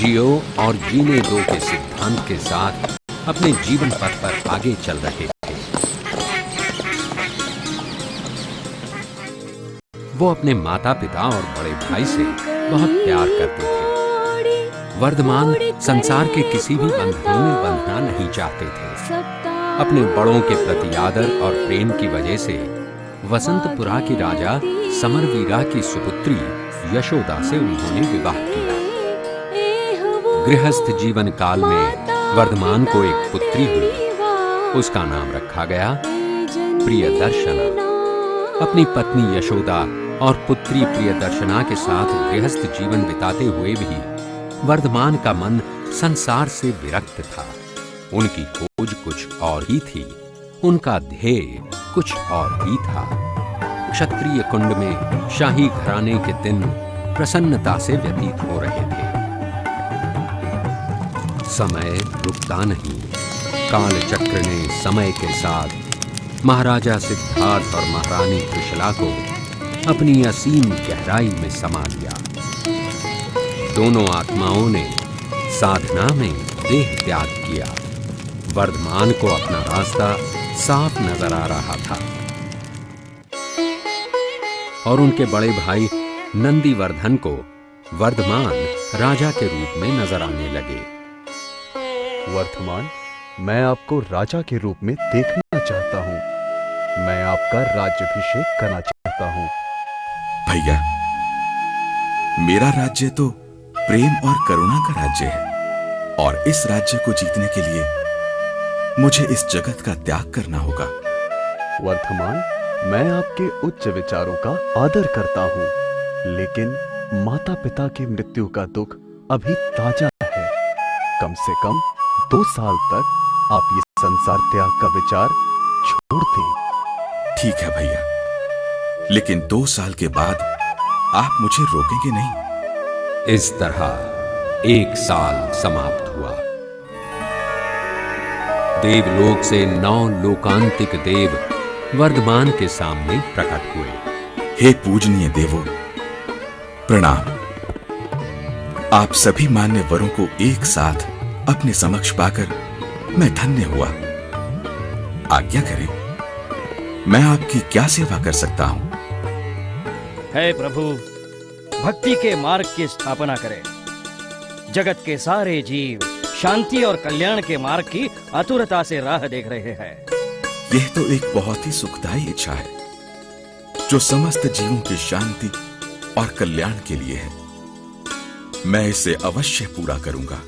जियो और जीने दो के सिद्धांत के साथ अपने जीवन पथ पर आगे चल रहे थे। वो अपने माता पिता और बड़े भाई से बहुत प्यार करते थे। वर्धमान संसार के किसी भी बंधनों में बंधना नहीं चाहते थे। अपने बड़ों के प्रति आदर और प्रेम की वजह से वसंतपुरा की राजा समरवीरा की सुपुत्री यशोदा से उन्होंने विवाह किया। गृहस्थ जीवन काल में वर्धमान को एक पुत्री हुई। उसका नाम रखा गया प्रियदर्शना। अपनी पत्नी यशोदा और पुत्री प्रियदर्शना के साथ गृहस्थ जीवन बिताते हुए भी वर्धमान का मन संसार से विरक्त था। उनकी खोज कुछ और ही थी, उनका ध्येय कुछ और ही था। क्षत्रिय कुंड में शाही घराने के दिन प्रसन्नता से व्यतीत हो रहे थे। समय रुकता नहीं। काल चक्र ने समय के साथ महाराजा सिद्धार्थ और महारानी त्रिशला को अपनी असीम गहराई में समा लिया। दोनों आत्माओं ने साधना में देह त्याग किया। वर्धमान को अपना रास्ता साफ नजर आ रहा था और उनके बड़े भाई नंदीवर्धन को वर्धमान राजा के रूप में नजर आने लगे। वर्धमान, मैं आपको राजा के रूप में देखना चाहता हूँ। मैं आपका राज्याभिषेक करना चाहता हूँ। भैया, मेरा राज्य तो प्रेम और करुणा का राज्य है और इस राज्य को जीतने के लिए मुझे इस जगत का त्याग करना होगा। वर्धमान, मैं आपके उच्च विचारों का आदर करता हूँ, लेकिन माता पिता की मृत्यु का दुख अभी ताजा है। कम से कम 2 साल तक आप ये संसार त्याग का विचार छोड़ दें। ठीक है भैया, लेकिन 2 साल के बाद आप मुझे रोकेंगे नहीं? इस तरह 1 साल समाप्त हुआ। देवलोक से 9 लोकांतिक देव वर्धमान के सामने प्रकट हुए। हे पूजनीय देवों, प्रणाम। आप सभी मान्य वरों को एक साथ अपने समक्ष पाकर मैं धन्य हुआ। आज्ञा करें, मैं आपकी क्या सेवा कर सकता हूं? हे प्रभु, भक्ति के मार्ग की स्थापना करें। जगत के सारे जीव शांति और कल्याण के मार्ग की आतुरता से राह देख रहे हैं। यह तो एक बहुत ही सुखदायी इच्छा है जो समस्त जीवों की शांति और कल्याण के लिए है। मैं इसे अवश्य पूरा करूंगा।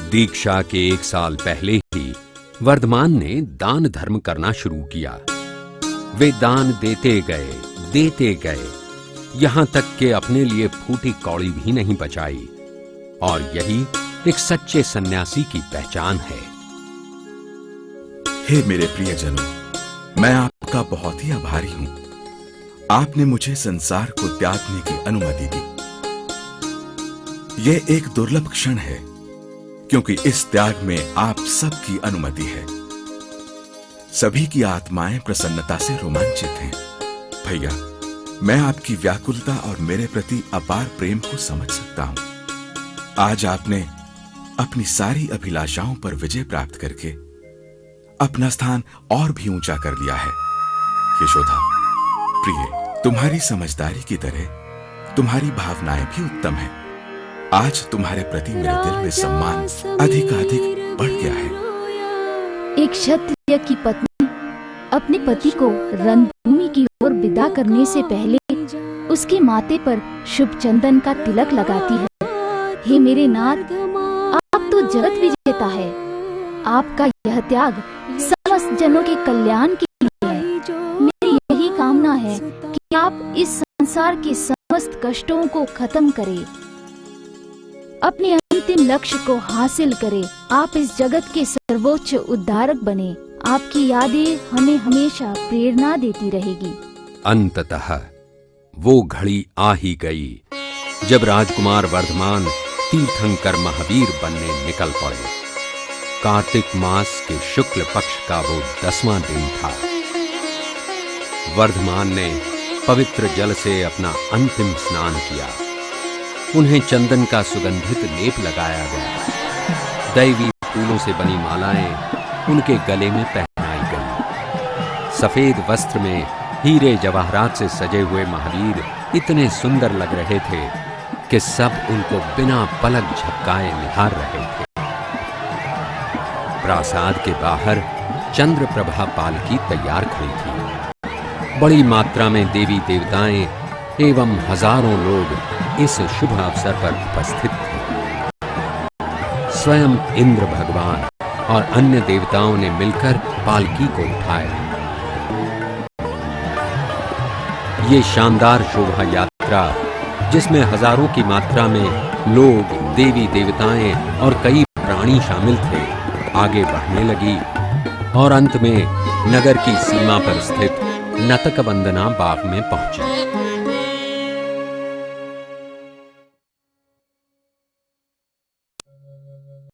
दीक्षा के 1 साल पहले ही वर्धमान ने दान धर्म करना शुरू किया। वे दान देते गए, यहां तक कि अपने लिए फूटी कौड़ी भी नहीं बचाई। और यही एक सच्चे सन्यासी की पहचान है। हे मेरे प्रियजनों, मैं आपका बहुत ही आभारी हूं। आपने मुझे संसार को त्यागने की अनुमति दी। यह एक दुर्लभ क्षण है, क्योंकि इस त्याग में आप सबकी अनुमति है। सभी की आत्माएं प्रसन्नता से रोमांचित हैं। भैया, मैं आपकी व्याकुलता और मेरे प्रति अपार प्रेम को समझ सकता हूं। आज आपने अपनी सारी अभिलाषाओं पर विजय प्राप्त करके अपना स्थान और भी ऊंचा कर लिया है। यशोदा प्रिय, तुम्हारी समझदारी की तरह तुम्हारी भावनाएं भी उत्तम हैं। आज तुम्हारे प्रति मेरे दिल में सम्मान अधिकाधिक बढ़ गया है। एक क्षत्रिय की पत्नी अपने पति को रणभूमि की ओर विदा करने से पहले उसके माथे पर शुभ चंदन का तिलक लगाती है। हे मेरे नाथ, आप तो जगत विजेता है। आपका यह त्याग समस्त जनों के कल्याण के लिए है। मेरी यही कामना है कि आप इस संसार के समस्त कष्टों को खत्म करें, अपने अंतिम लक्ष्य को हासिल करें। आप इस जगत के सर्वोच्च उद्धारक बने। आपकी यादें हमें हमेशा प्रेरणा देती रहेगी। अंततः वो घड़ी आ ही गई जब राजकुमार वर्धमान तीर्थंकर महावीर बनने निकल पड़े। कार्तिक मास के शुक्ल पक्ष का वो 10वां दिन था। वर्धमान ने पवित्र जल से अपना अंतिम स्नान किया। उन्हें चंदन का सुगंधित लेप लगाया गया। दैवी फूलों से बनी मालाएं उनके गले में पहनाई गई। सफेद वस्त्र में हीरे जवाहरात से सजे हुए महावीर इतने सुंदर लग रहे थे कि सब उनको बिना पलक झपकाए निहार रहे थे। प्रासाद के बाहर चंद्रप्रभा पालकी तैयार खड़ी थी। बड़ी मात्रा में देवी देवताएं एवं हजारों लोग इस शुभ अवसर पर उपस्थित थे। स्वयं इंद्र भगवान और अन्य देवताओं ने मिलकर पालकी को उठाया। ये शानदार शोभा यात्रा, जिसमें हजारों की मात्रा में लोग, देवी देवताएं और कई प्राणी शामिल थे, आगे बढ़ने लगी और अंत में नगर की सीमा पर स्थित नतक वंदना बाग में पहुंची।